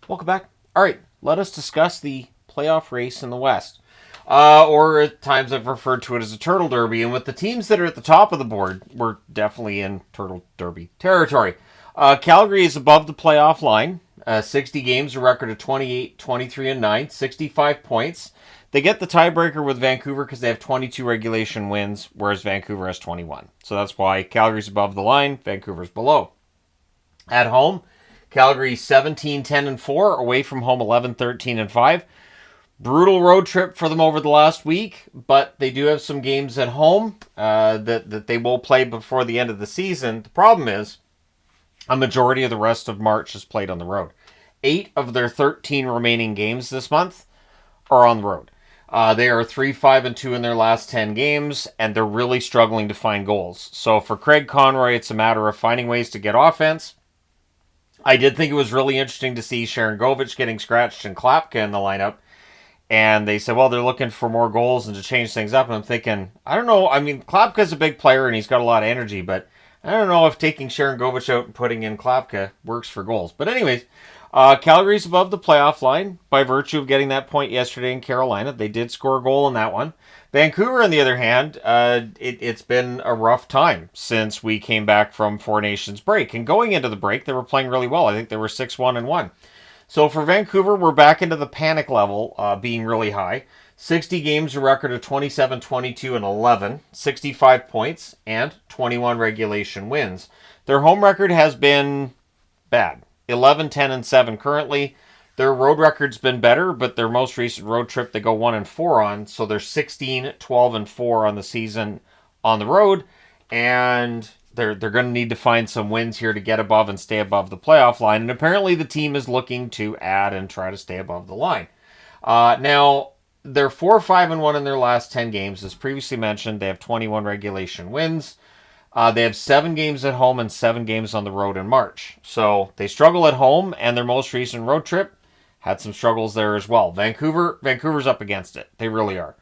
Welcome back. All right, let us discuss the playoff race in the West. Or at times I've referred to it as a Turtle Derby. And with the teams that are at the top of the board, we're definitely in Turtle Derby territory. Calgary is above the playoff line. 60 games, a record of 28, 23, and 9, 65 points. They get the tiebreaker with Vancouver because they have 22 regulation wins, whereas Vancouver has 21. So that's why Calgary's above the line, Vancouver's below. At home, Calgary 17, 10, and 4. Away from home, 11, 13, and 5. Brutal road trip for them over the last week, but they do have some games at home that they will play before the end of the season. The problem is a majority of the rest of March is played on the road. 8 of their 13 remaining games this month are on the road. They are 3, 5, and 2 in their last 10 games, and they're really struggling to find goals. So for Craig Conroy, it's a matter of finding ways to get offense. I did think it was really interesting to see Sharon Govich getting scratched and Klapka in the lineup. And they said, well, they're looking for more goals and to change things up. And I'm thinking, I don't know. I mean, Klapka's a big player and he's got a lot of energy, but I don't know if taking Sharon Govich out and putting in Klapka works for goals. But anyways, Calgary's above the playoff line by virtue of getting that point yesterday in Carolina. They did score a goal in that one. Vancouver, on the other hand, it's been a rough time since we came back from Four Nations break. And going into the break, they were playing really well. I think they were 6-1-1. So for Vancouver, we're back into the panic level, being really high. 60 games, a record of 27, 22, and 11, 65 points, and 21 regulation wins. Their home record has been bad. 11, 10, and 7 currently. Their road record's been better, but their most recent road trip they go 1-4 on, so they're 16, 12, and 4 on the season on the road, and they're going to need to find some wins here to get above and stay above the playoff line. And apparently the team is looking to add and try to stay above the line. Now, they're 4-5-1 in their last 10 games. As previously mentioned, they have 21 regulation wins. They have 7 games at home and 7 games on the road in March. So they struggle at home, and their most recent road trip had some struggles there as well. Vancouver's up against it. They really are.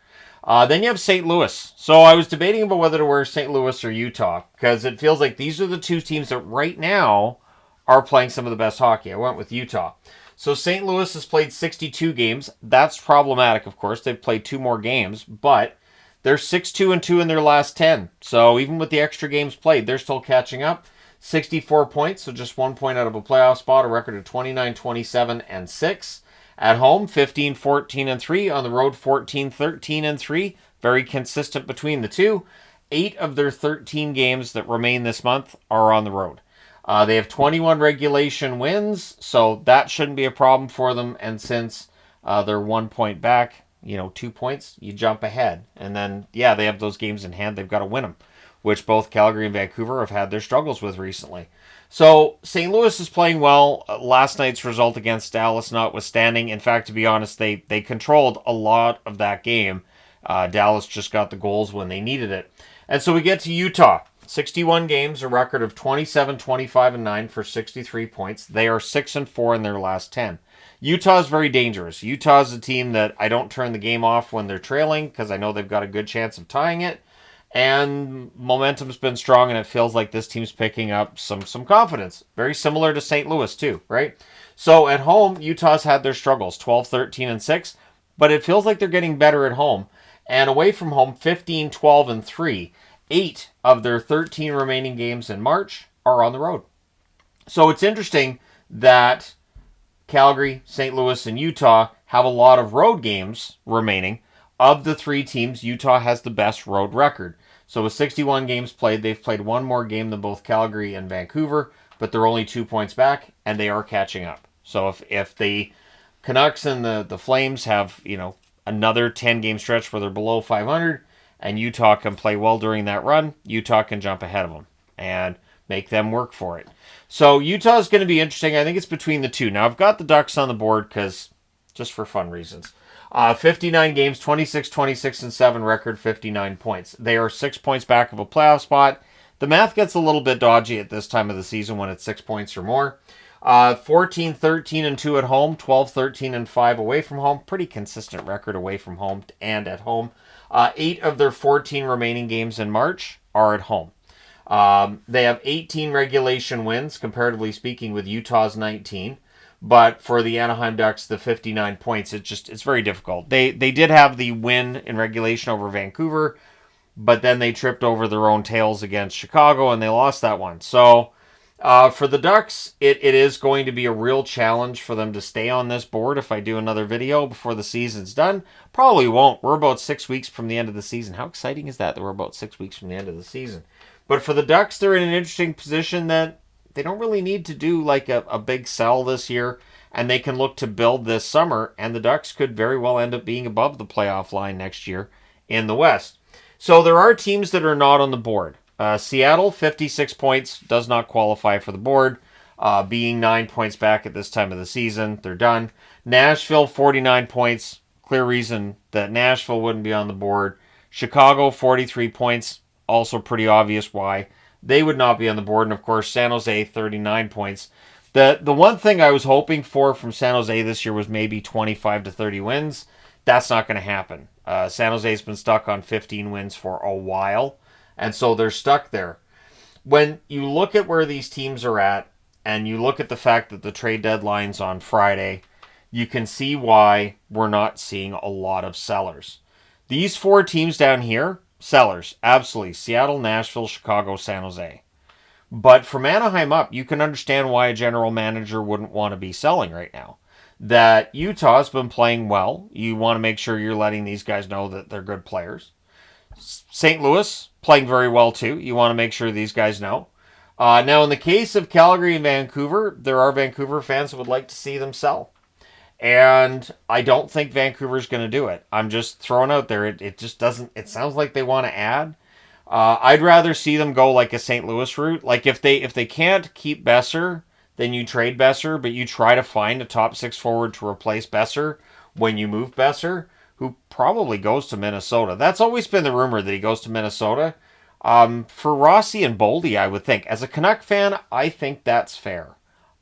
Then you have St. Louis. So I was debating about whether to wear St. Louis or Utah because it feels like these are the two teams that right now are playing some of the best hockey. I went with Utah. So St. Louis has played 62 games. That's problematic, of course. They've played 2 more games, but they're 6-2-2 in their last 10. So even with the extra games played, they're still catching up. 64 points, so just 1 point out of a playoff spot, a record of 29, 27, and 6. At home, 15, 14, and 3. On the road, 14, 13, and 3. Very consistent between the two. 8 of their 13 games that remain this month are on the road. They have 21 regulation wins, so that shouldn't be a problem for them. And since they're 1 point back, 2 points, you jump ahead. And then, yeah, they have those games in hand. They've got to win them, which both Calgary and Vancouver have had their struggles with recently. So St. Louis is playing well. Last night's result against Dallas notwithstanding. In fact, to be honest, they controlled a lot of that game. Dallas just got the goals when they needed it. And so we get to Utah. 61 games, a record of 27, 25, and 9 for 63 points. They are 6-4 in their last 10. Utah is very dangerous. Utah is a team that I don't turn the game off when they're trailing because I know they've got a good chance of tying it. And momentum's been strong, and it feels like this team's picking up some confidence. Very similar to St. Louis, too, right? So at home, Utah's had their struggles, 12, 13, and 6, but it feels like they're getting better at home. And away from home, 15, 12, and 3. 8 of their 13 remaining games in March are on the road. So it's interesting that Calgary, St. Louis, and Utah have a lot of road games remaining. Of the 3 teams, Utah has the best road record. So with 61 games played, they've played 1 more game than both Calgary and Vancouver, but they're only 2 points back, and they are catching up. So if the Canucks and the Flames have, another 10-game stretch where they're below 500, and Utah can play well during that run, Utah can jump ahead of them and make them work for it. So Utah is going to be interesting. I think it's between the two. Now, I've got the Ducks on the board because just for fun reasons. 59 games, 26, 26, and 7 record, 59 points. They are 6 points back of a playoff spot. The math gets a little bit dodgy at this time of the season when it's 6 points or more. 14, 13, and 2 at home, 12, 13, and 5 away from home. Pretty consistent record away from home and at home. 8 of their 14 remaining games in March are at home. They have 18 regulation wins, comparatively speaking, with Utah's 19. But for the Anaheim Ducks, the 59 points, it's very difficult. They did have the win in regulation over Vancouver, but then they tripped over their own tails against Chicago and they lost that one. So for the Ducks, it is going to be a real challenge for them to stay on this board if I do another video before the season's done. Probably won't. We're about 6 weeks from the end of the season. How exciting is that we're about 6 weeks from the end of the season? But for the Ducks, they're in an interesting position that they don't really need to do like a big sell this year, and they can look to build this summer, and the Ducks could very well end up being above the playoff line next year in the West. So there are teams that are not on the board. Seattle, 56 points, does not qualify for the board. Being 9 points back at this time of the season, they're done. Nashville, 49 points. Clear reason that Nashville wouldn't be on the board. Chicago, 43 points. Also pretty obvious why they would not be on the board. And of course, San Jose, 39 points. The one thing I was hoping for from San Jose this year was maybe 25 to 30 wins. That's not going to happen. San Jose's been stuck on 15 wins for a while, and so they're stuck there. When you look at where these teams are at, and you look at the fact that the trade deadline's on Friday, you can see why we're not seeing a lot of sellers. These 4 teams down here, sellers, absolutely. Seattle, Nashville, Chicago, San Jose. But from Anaheim up, you can understand why a general manager wouldn't want to be selling right now. That Utah's been playing well. You want to make sure you're letting these guys know that they're good players. St. Louis, playing very well too. You want to make sure these guys know. Now, in the case of Calgary and Vancouver, there are Vancouver fans that would like to see them sell. And I don't think Vancouver's going to do it. I'm just throwing out there. It just doesn't... It sounds like they want to add. I'd rather see them go like a St. Louis route. Like if they can't keep Besser, then you trade Besser, but you try to find a top 6 forward to replace Besser when you move Besser, who probably goes to Minnesota. That's always been the rumor that he goes to Minnesota. For Rossi and Boldy, I would think. As a Canuck fan, I think that's fair.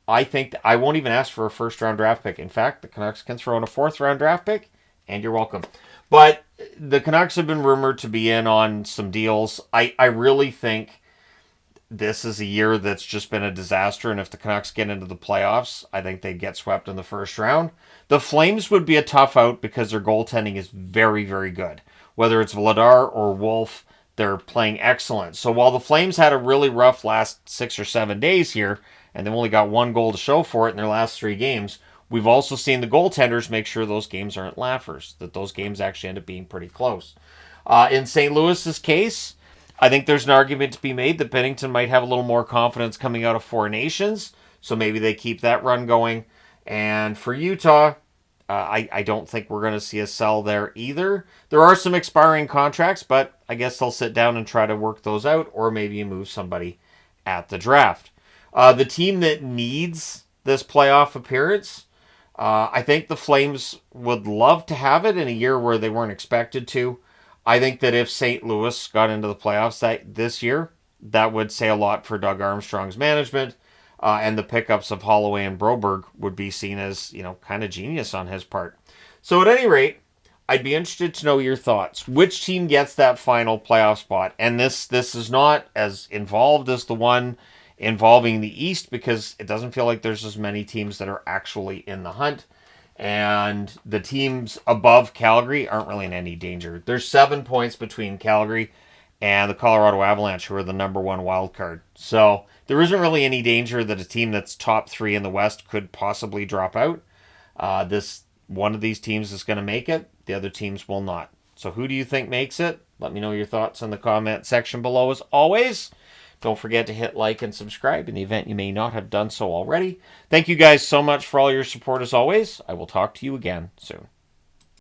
I think I won't even ask for a first-round draft pick. In fact, the Canucks can throw in a fourth-round draft pick, and you're welcome. But the Canucks have been rumored to be in on some deals. I really think this is a year that's just been a disaster, and if the Canucks get into the playoffs, I think they'd get swept in the first round. The Flames would be a tough out because their goaltending is very, very good. Whether it's Vladar or Wolf, they're playing excellent. So while the Flames had a really rough last 6 or 7 days here, and they've only got 1 goal to show for it in their last 3 games, we've also seen the goaltenders make sure those games aren't laughers, that those games actually end up being pretty close. In St. Louis's case, I think there's an argument to be made that Binnington might have a little more confidence coming out of 4 Nations, so maybe they keep that run going. And for Utah, I don't think we're going to see a sell there either. There are some expiring contracts, but I guess they'll sit down and try to work those out, or maybe you move somebody at the draft. The team that needs this playoff appearance, I think the Flames would love to have it in a year where they weren't expected to. I think that if St. Louis got into the playoffs this year, that would say a lot for Doug Armstrong's management, and the pickups of Holloway and Broberg would be seen as, kind of genius on his part. So at any rate, I'd be interested to know your thoughts. Which team gets that final playoff spot? And this is not as involved as the one involving the East, because it doesn't feel like there's as many teams that are actually in the hunt. And the teams above Calgary aren't really in any danger. There's 7 points between Calgary and the Colorado Avalanche, who are the number 1 wild card. So there isn't really any danger that a team that's top 3 in the West could possibly drop out. One of these teams is going to make it. The other teams will not. So who do you think makes it? Let me know your thoughts in the comment section below as always. Don't forget to hit like and subscribe in the event you may not have done so already. Thank you guys so much for all your support as always. I will talk to you again soon.